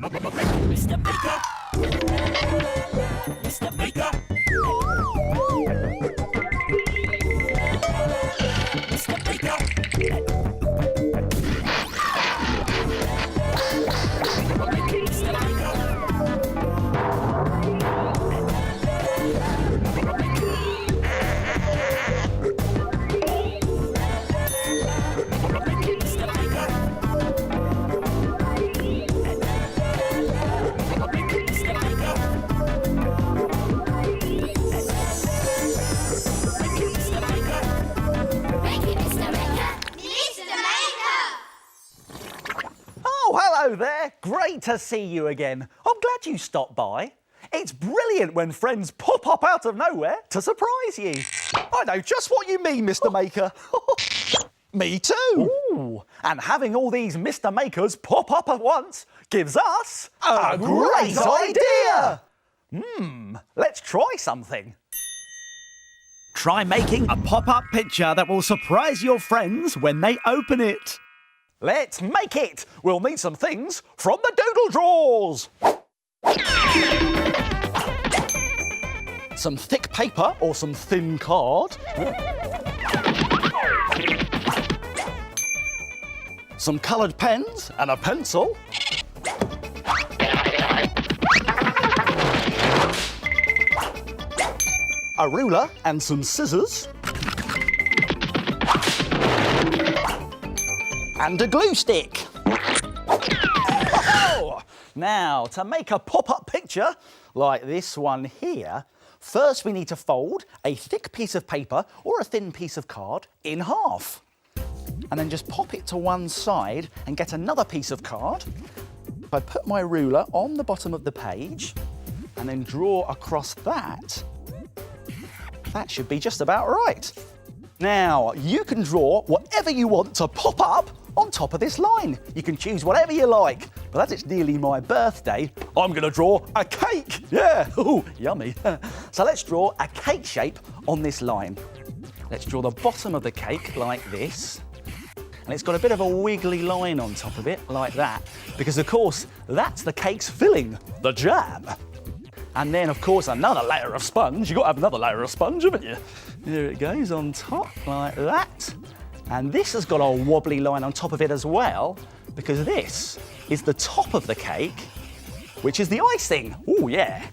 Mr. Maker. Mr. Maker. Mr. Maker. Hello there, great to see you again. I'm glad you stopped by. It's brilliant when friends pop up out of nowhere to surprise you. I know just what you mean, Mr. Maker. Me too. Ooh, and having all these Mr. Makers pop up at once gives us a great idea. Let's try something. Try making a pop-up picture that will surprise your friends when they open it. Let's make it! We'll need some things from the doodle drawers. Some thick paper or some thin card. Some coloured pens and a pencil. A ruler and some scissors. And a glue stick. Oh! Now, to make a pop-up picture like this one here, first we need to fold a thick piece of paper or a thin piece of card in half. And then just pop it to one side and get another piece of card. I put my ruler on the bottom of the page and then draw across that. That should be just about right. Now, you can draw whatever you want to pop up on top of this line. You can choose whatever you like, but as it's nearly my birthday, I'm going to draw a cake. Yeah, ooh, yummy. So let's draw a cake shape on this line. Let's draw the bottom of the cake like this. And it's got a bit of a wiggly line on top of it, like that, because of course, that's the cake's filling, the jam. And then, of course, another layer of sponge. You've got to have another layer of sponge, haven't you? There it goes on top, like that. And this has got a wobbly line on top of it as well, because this is the top of the cake, which is the icing. Oh, yeah.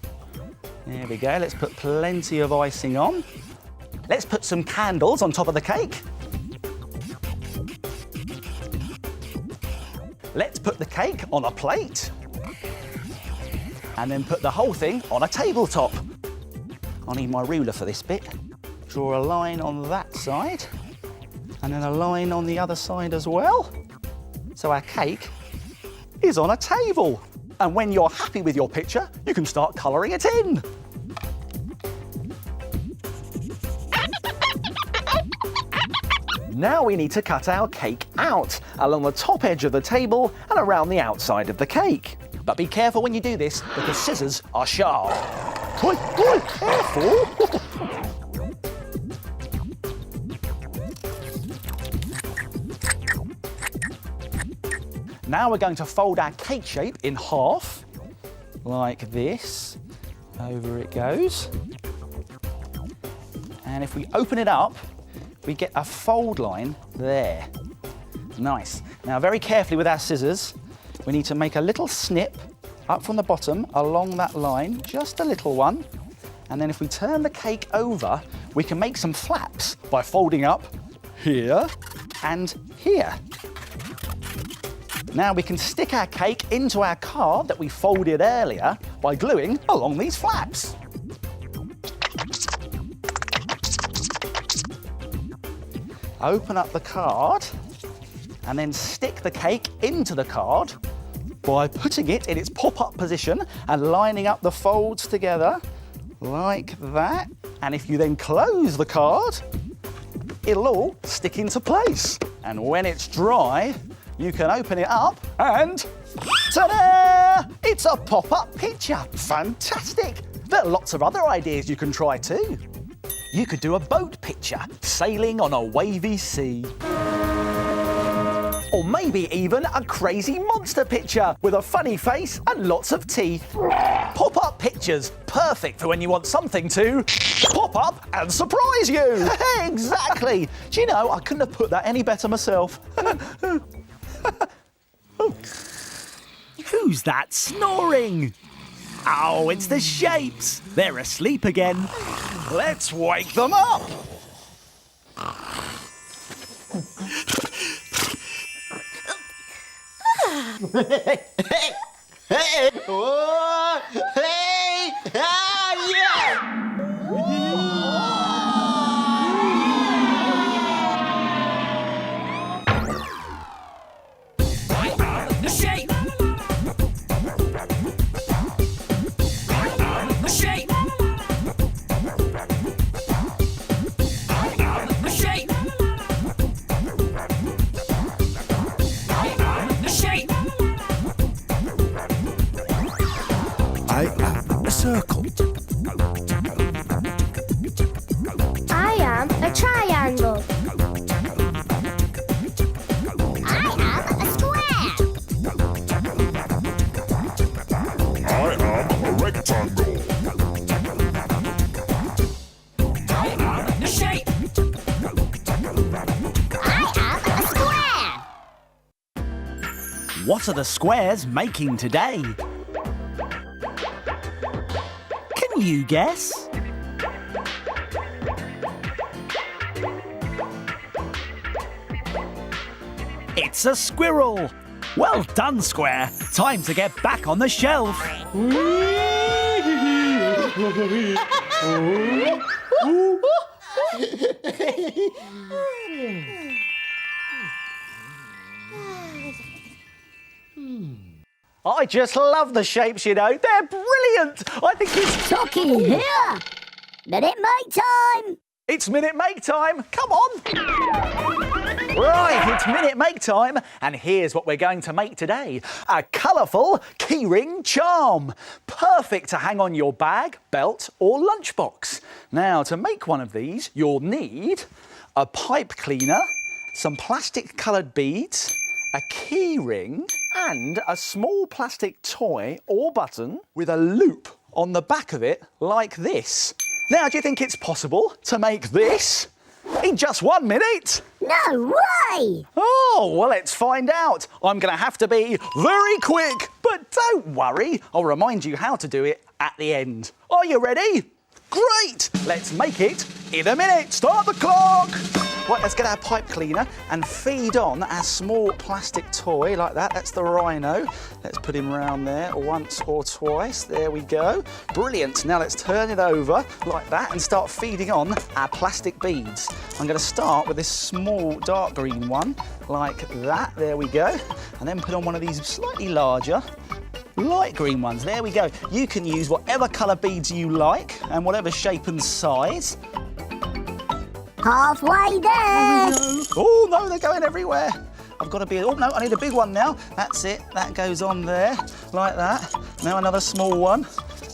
There we go. Let's put plenty of icing on. Let's put some candles on top of the cake. Let's put the cake on a plate. And then put the whole thing on a tabletop. I need my ruler for this bit. Draw a line on that side. And then a line on the other side as well. So our cake is on a table. And when you're happy with your picture, you can start colouring it in. Now we need to cut our cake out along the top edge of the table and around the outside of the cake. But be careful when you do this, because scissors are sharp. Careful! Now we're going to fold our cake shape in half, like this. Over it goes. And if we open it up, we get a fold line there. Nice. Now very carefully with our scissors, we need to make a little snip up from the bottom along that line, just a little one. And then if we turn the cake over, we can make some flaps by folding up here and here. Now we can stick our cake into our card that we folded earlier by gluing along these flaps. Open up the card and then stick the cake into the card by putting it in its pop-up position and lining up the folds together like that. And if you then close the card, it'll all stick into place. And when it's dry, you can open it up and ta-da! It's a pop-up picture. Fantastic! There are lots of other ideas you can try too. You could do a boat picture, sailing on a wavy sea. Or maybe even a crazy monster picture with a funny face and lots of teeth. Pop-up pictures, perfect for when you want something to pop up and surprise you. Exactly. Do you know, I couldn't have put that any better myself. Who's that snoring? Oh, it's the shapes. They're asleep again. Let's wake them up. The shape. The shape. The shape. The shape. I am a circle. I am a triangle. I am a square. I am a rectangle. The shape. I am a square. What are the squares making today? Can you guess? It's a squirrel. Well done, Square. Time to get back on the shelf. I just love the shapes, you know. They're brilliant. I think it's... Talking here. Minute make time. It's minute make time. Come on. Right, it's minute make time. And here's what we're going to make today. A colourful keyring charm. Perfect to hang on your bag, belt or lunchbox. Now, to make one of these, you'll need a pipe cleaner, some plastic coloured beads, a key ring and a small plastic toy or button with a loop on the back of it like this. Now, do you think it's possible to make this in just 1 minute? No way. Oh, well, let's find out. I'm going to have to be very quick, but don't worry. I'll remind you how to do it at the end. Are you ready? Great! Let's make it in a minute. Start the clock. Right, let's get our pipe cleaner and feed on our small plastic toy like that. That's the rhino. Let's put him round there once or twice. There we go. Brilliant. Now let's turn it over like that and start feeding on our plastic beads. I'm going to start with this small dark green one like that. There we go. And then put on one of these slightly larger light green ones. There we go. You can use whatever colour beads you like and whatever shape and size. Halfway there. Oh no, they're going everywhere. I've got to be, oh no, I need a big one now. That's it, that goes on there, like that. Now another small one.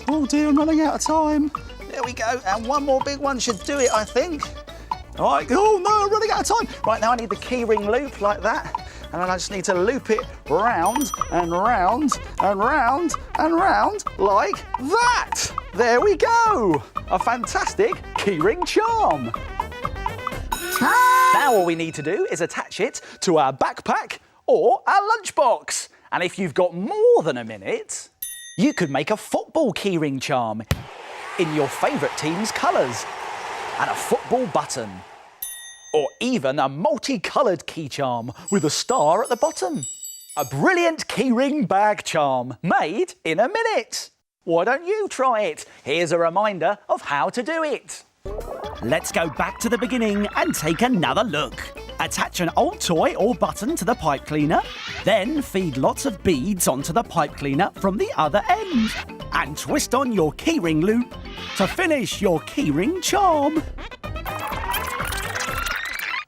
Oh dear, I'm running out of time. There we go, and one more big one should do it, I think. All right, oh no, I'm running out of time. Right, now I need the keyring loop like that. And then I just need to loop it round and round and round and round like that. There we go. A fantastic keyring charm. Now all we need to do is attach it to our backpack or our lunchbox. And if you've got more than a minute, you could make a football keyring charm in your favourite team's colours and a football button. Or even a multicoloured key charm with a star at the bottom. A brilliant keyring bag charm made in a minute. Why don't you try it? Here's a reminder of how to do it. Let's go back to the beginning and take another look. Attach an old toy or button to the pipe cleaner, then feed lots of beads onto the pipe cleaner from the other end. And twist on your keyring loop to finish your keyring charm.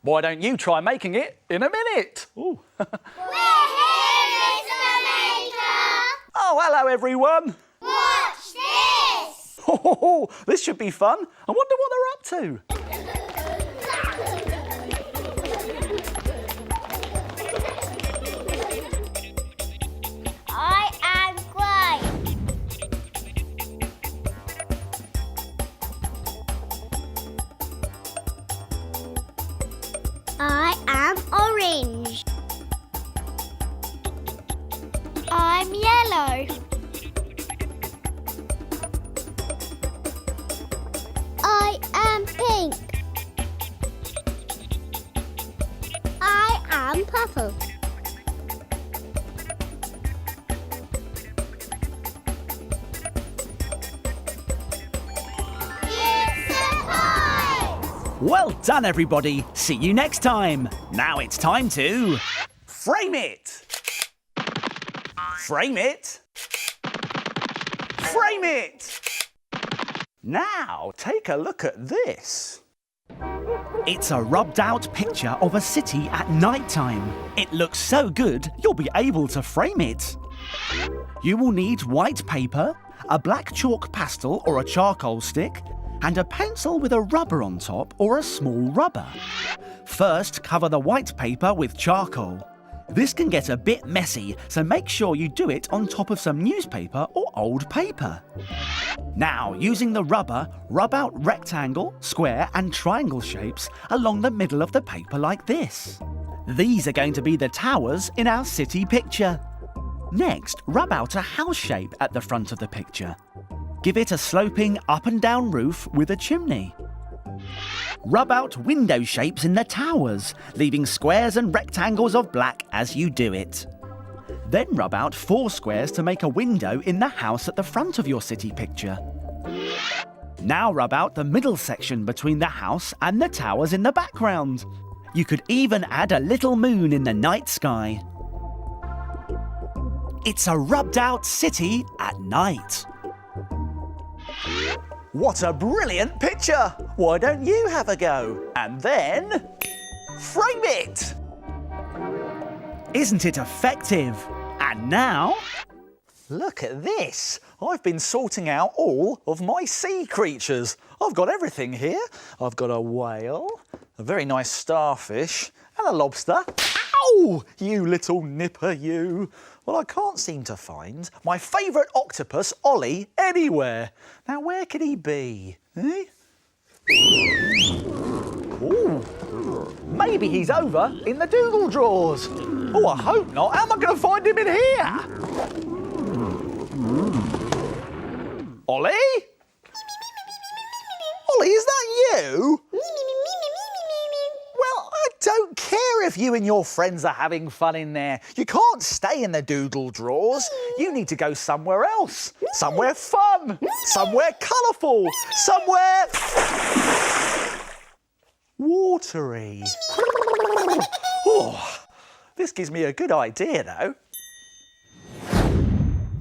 Why don't you try making it in a minute? Ooh. We're here, Mr. Maker. Oh, hello everyone. Watch this. Oh, this should be fun. I wonder what they're up to. and purple. It's a pie! Well done, everybody. See you next time. Now it's time to frame it. Frame it. Frame it. Now take a look at this. It's a rubbed out picture of a city at night time. It looks so good you'll be able to frame it. You will need white paper, a black chalk pastel or a charcoal stick, and a pencil with a rubber on top or a small rubber. First, cover the white paper with charcoal. This can get a bit messy, so make sure you do it on top of some newspaper or old paper. Now, using the rubber, rub out rectangle, square and triangle shapes along the middle of the paper like this. These are going to be the towers in our city picture. Next, rub out a house shape at the front of the picture. Give it a sloping up and down roof with a chimney. Rub out window shapes in the towers, leaving squares and rectangles of black as you do it. Then rub out 4 squares to make a window in the house at the front of your city picture. Now rub out the middle section between the house and the towers in the background. You could even add a little moon in the night sky. It's a rubbed out city at night. What a brilliant picture! Why don't you have a go? And then frame it! Isn't it effective? And now, Look at this! I've been sorting out all of my sea creatures. I've got everything here. I've got a whale, a very nice starfish, and a lobster. Ow! You little nipper, you. Well, I can't seem to find my favourite octopus, Ollie, anywhere. Now, where could he be? Eh? Ooh, maybe he's over in the doodle drawers. Oh, I hope not. How am I going to find him in here? Ollie? Ollie, is that you? Well, I don't care if you and your friends are having fun in there. You can't stay in the doodle drawers. You need to go somewhere else. Somewhere fun. Somewhere colourful. Somewhere watery. Oh, this gives me a good idea, though.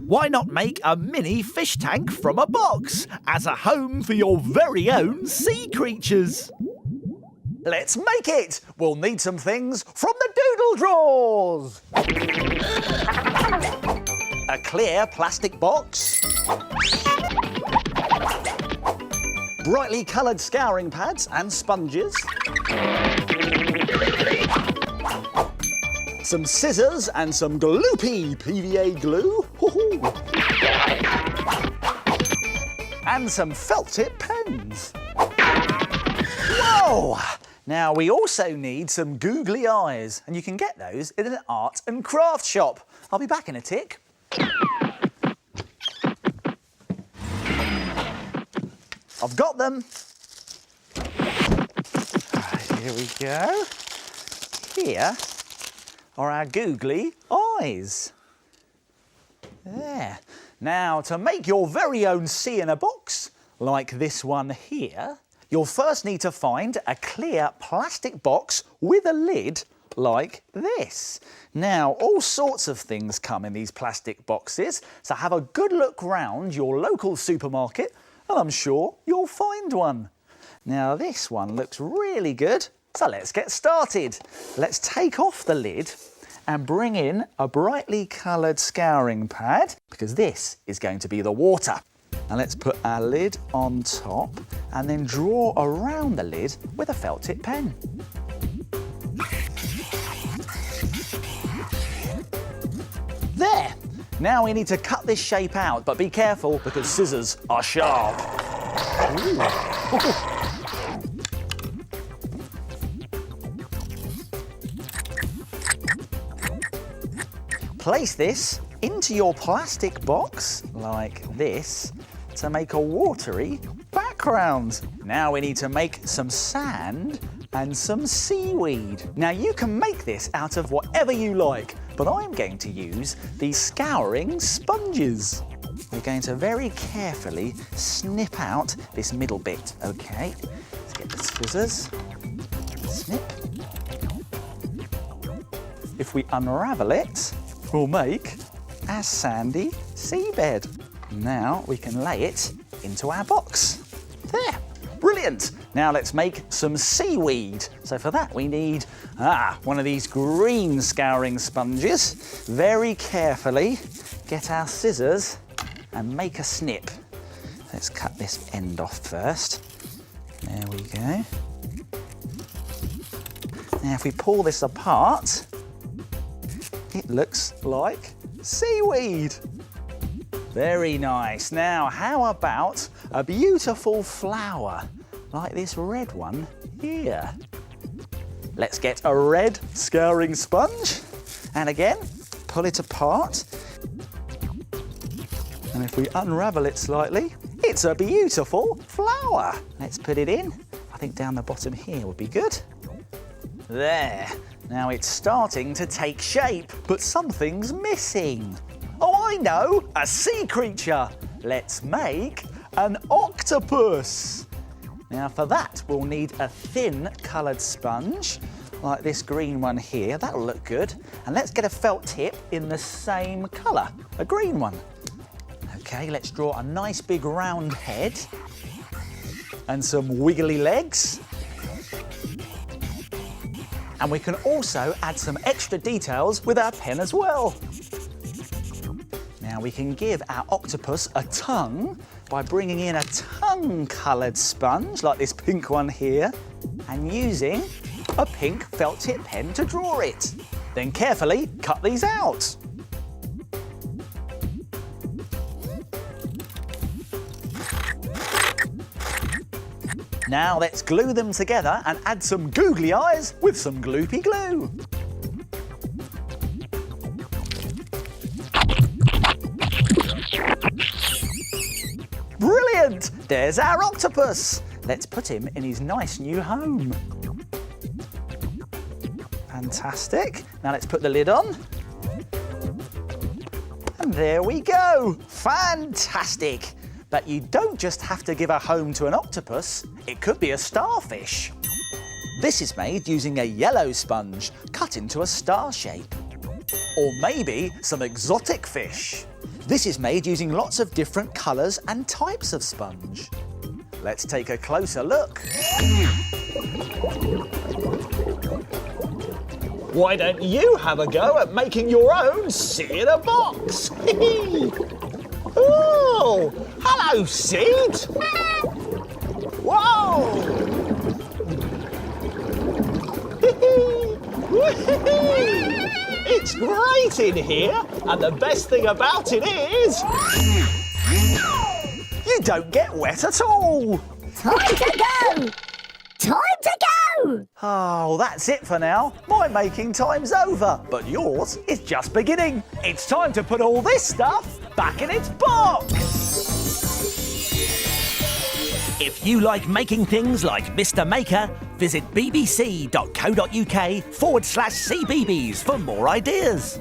why not make a mini fish tank from a box as a home for your very own sea creatures? Let's make it! We'll need some things from the doodle drawers. A clear plastic box. Brightly coloured scouring pads and sponges. Some scissors and some gloopy PVA glue. And some felt tip pens. Whoa! Now we also need some googly eyes, and you can get those in an art and craft shop. I'll be back in a tick. I've got them. Here we go. Here are our googly eyes. There. Now, to make your very own sea in a box, like this one here, you'll first need to find a clear plastic box with a lid like this. Now, all sorts of things come in these plastic boxes, so have a good look round your local supermarket and I'm sure you'll find one. Now, this one looks really good, so let's get started. Let's take off the lid and bring in a brightly coloured scouring pad because this is going to be the water. And let's put our lid on top and then draw around the lid with a felt tip pen. There! Now we need to cut this shape out, but be careful because scissors are sharp. Place this into your plastic box like this to make a watery background. Now we need to make some sand and some seaweed. Now you can make this out of whatever you like, but I'm going to use these scouring sponges. We're going to very carefully snip out this middle bit, okay? Let's get the scissors, snip. If we unravel it, we'll make our sandy seabed. Now we can lay it into our box. There, brilliant. Now let's make some seaweed. So for that we need one of these green scouring sponges. Very carefully get our scissors and make a snip. Let's cut this end off first. There we go. Now if we pull this apart, it looks like seaweed. Very nice. Now, how about a beautiful flower like this red one here? Let's get a red scouring sponge and again, pull it apart. And if we unravel it slightly, it's a beautiful flower. Let's put it in. I think down the bottom here would be good. There. Now it's starting to take shape, but something's missing. Oh, I know, a sea creature. Let's make an octopus. Now for that, we'll need a thin coloured sponge, like this green one here. That'll look good. And let's get a felt tip in the same colour, a green one. Okay, let's draw a nice big round head and some wiggly legs. And we can also add some extra details with our pen as well. Now we can give our octopus a tongue by bringing in a tongue-coloured sponge, like this pink one here, and using a pink felt tip pen to draw it. Then carefully cut these out. Now let's glue them together and add some googly eyes with some gloopy glue. Brilliant! There's our octopus. Let's put him in his nice new home. Fantastic. Now let's put the lid on. And there we go. Fantastic. But you don't just have to give a home to an octopus, it could be a starfish. This is made using a yellow sponge cut into a star shape. Or maybe some exotic fish. This is made using lots of different colours and types of sponge. Let's take a closer look. Why don't you have a go at making your own sea in a box? Oh, hello, Seed. Whoa! It's great in here, and the best thing about it is you don't get wet at all. Time to go! Time to go! Oh, that's it for now. My making time's over, but yours is just beginning. It's time to put all this stuff back in its box. If you like making things like Mr. Maker, visit bbc.co.uk/cbbs for more ideas.